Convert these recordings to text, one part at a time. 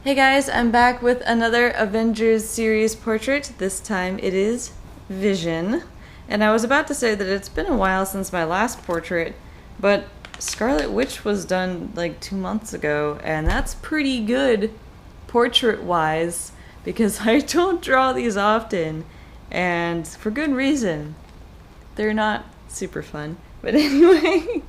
Hey guys, I'm back with another Avengers series portrait. This time it is Vision. And I was about to say that it's been a while since my last portrait, but Scarlet Witch was done like 2 months ago, and that's pretty good portrait-wise because I don't draw these often, and for good reason. They're not super fun. But anyway...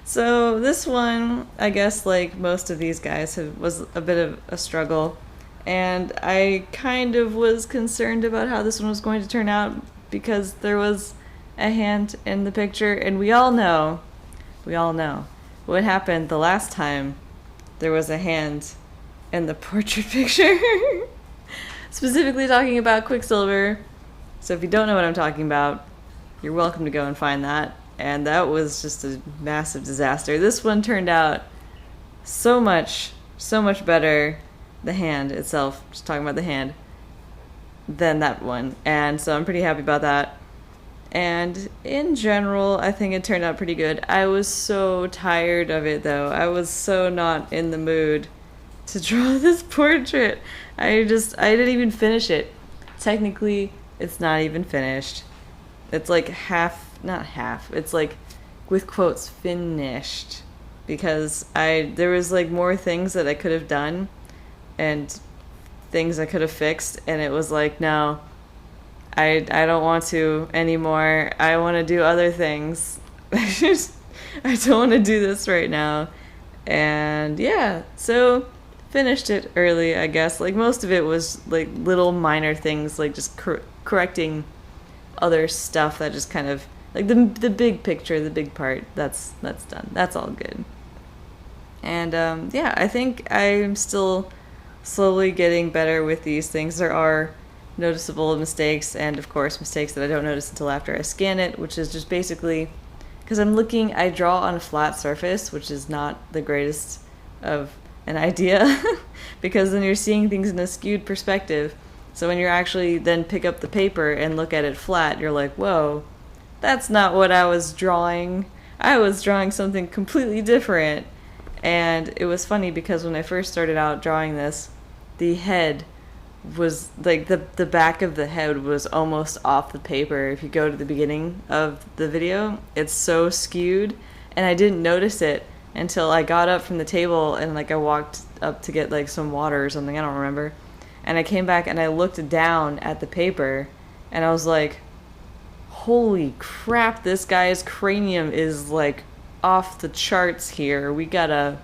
So this one, I guess like most of these guys, was a bit of a struggle, and I kind of was concerned about how this one was going to turn out because there was a hand in the picture, and we all know what happened the last time there was a hand in the portrait picture. Specifically talking about Quicksilver. So if you don't know what I'm talking about, you're welcome to go and find that. And that was just a massive disaster. This one turned out so much better, the hand itself, just talking about the hand, than that one. And so I'm pretty happy about that. And in general, I think it turned out pretty good. I was so tired of it, though. I was so not in the mood to draw this portrait. I didn't even finish it. Technically, it's not even finished. It's like not half, it's like with quotes finished, because there was like more things that I could have done and things I could have fixed, and it was like, no, I don't want to anymore. I want to do other things. I don't want to do this right now. And yeah, so finished it early, I guess. Like most of it was like little minor things, like just correcting other stuff that just kind of like the big picture, the big part, that's done. That's all good. And yeah, I think I'm still slowly getting better with these things. There are noticeable mistakes, and of course mistakes that I don't notice until after I scan it, which is just basically because I draw on a flat surface, which is not the greatest of an idea because then you're seeing things in a skewed perspective. So when you're actually then pick up the paper and look at it flat, you're like, whoa, that's not what I was drawing. I was drawing something completely different. And it was funny because when I first started out drawing this, the head was like the back of the head was almost off the paper. If you go to the beginning of the video, it's so skewed, and I didn't notice it until I got up from the table and like I walked up to get like some water or something, I don't remember. And I came back and I looked down at the paper and I was like, holy crap, this guy's cranium is like off the charts here. We got a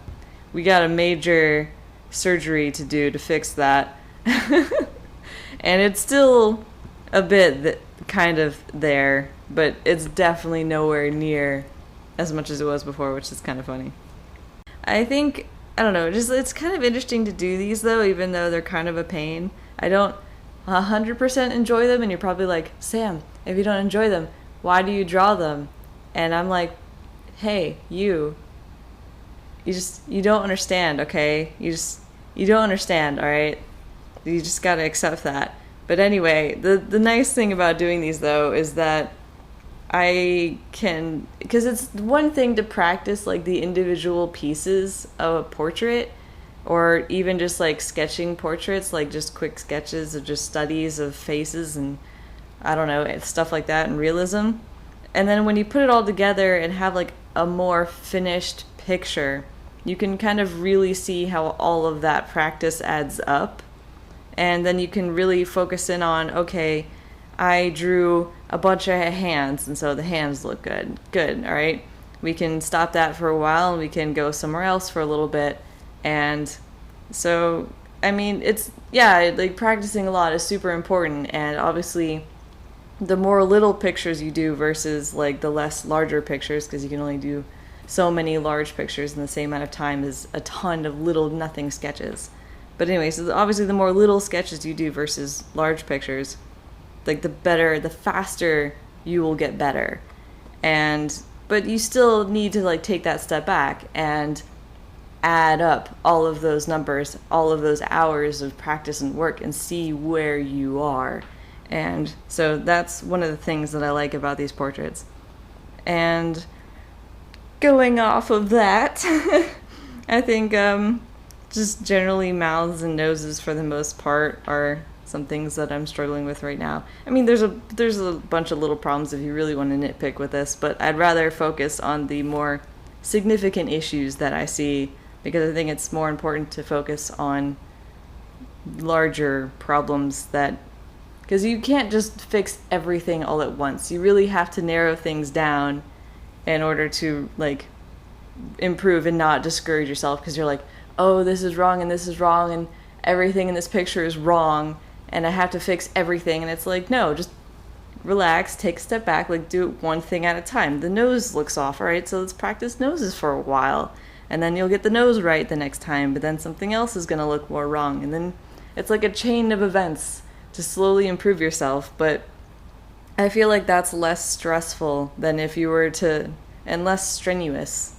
major surgery to do to fix that. And it's still a bit kind of there, but it's definitely nowhere near as much as it was before, which is kind of funny. I think, I don't know, it's kind of interesting to do these though, even though they're kind of a pain. I don't 100% enjoy them, and you're probably like, Sam, if you don't enjoy them, why do you draw them? And I'm like, hey, you don't understand, okay? You don't understand, alright? You just gotta accept that. But anyway, the nice thing about doing these though is that I can, because it's one thing to practice like the individual pieces of a portrait, or even just like sketching portraits, like just quick sketches of just studies of faces and I don't know, stuff like that, and realism. And then when you put it all together and have like a more finished picture, you can kind of really see how all of that practice adds up. And then you can really focus in on, okay, I drew a bunch of hands, and so the hands look good. Good, all right? We can stop that for a while, and we can go somewhere else for a little bit. And so, I mean, like practicing a lot is super important, and obviously the more little pictures you do versus like the less larger pictures, because you can only do so many large pictures in the same amount of time as a ton of little nothing sketches. But anyway, so obviously the more little sketches you do versus large pictures, like the faster you will get better. But you still need to like take that step back and add up all of those numbers, all of those hours of practice and work, and see where you are. And so that's one of the things that I like about these portraits. And going off of that, I think just generally mouths and noses for the most part are some things that I'm struggling with right now. I mean, there's a bunch of little problems if you really want to nitpick with this, but I'd rather focus on the more significant issues that I see, because I think it's more important to focus on larger problems that, because you can't just fix everything all at once. You really have to narrow things down in order to like improve and not discourage yourself, because you're like, oh, this is wrong and everything in this picture is wrong and I have to fix everything. And it's like, no, just relax, take a step back, like do it one thing at a time. The nose looks off, all right, so let's practice noses for a while, and then you'll get the nose right the next time, but then something else is going to look more wrong, and then it's like a chain of events to slowly improve yourself. But I feel like that's less stressful than if you were to, and less strenuous,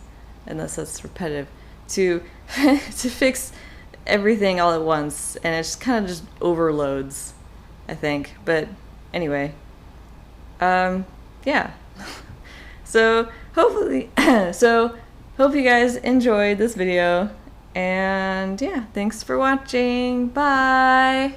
unless that's repetitive, to to fix everything all at once, and it just kind of just overloads, I think. But anyway, yeah. So hopefully, hope you guys enjoyed this video, and yeah, thanks for watching. Bye.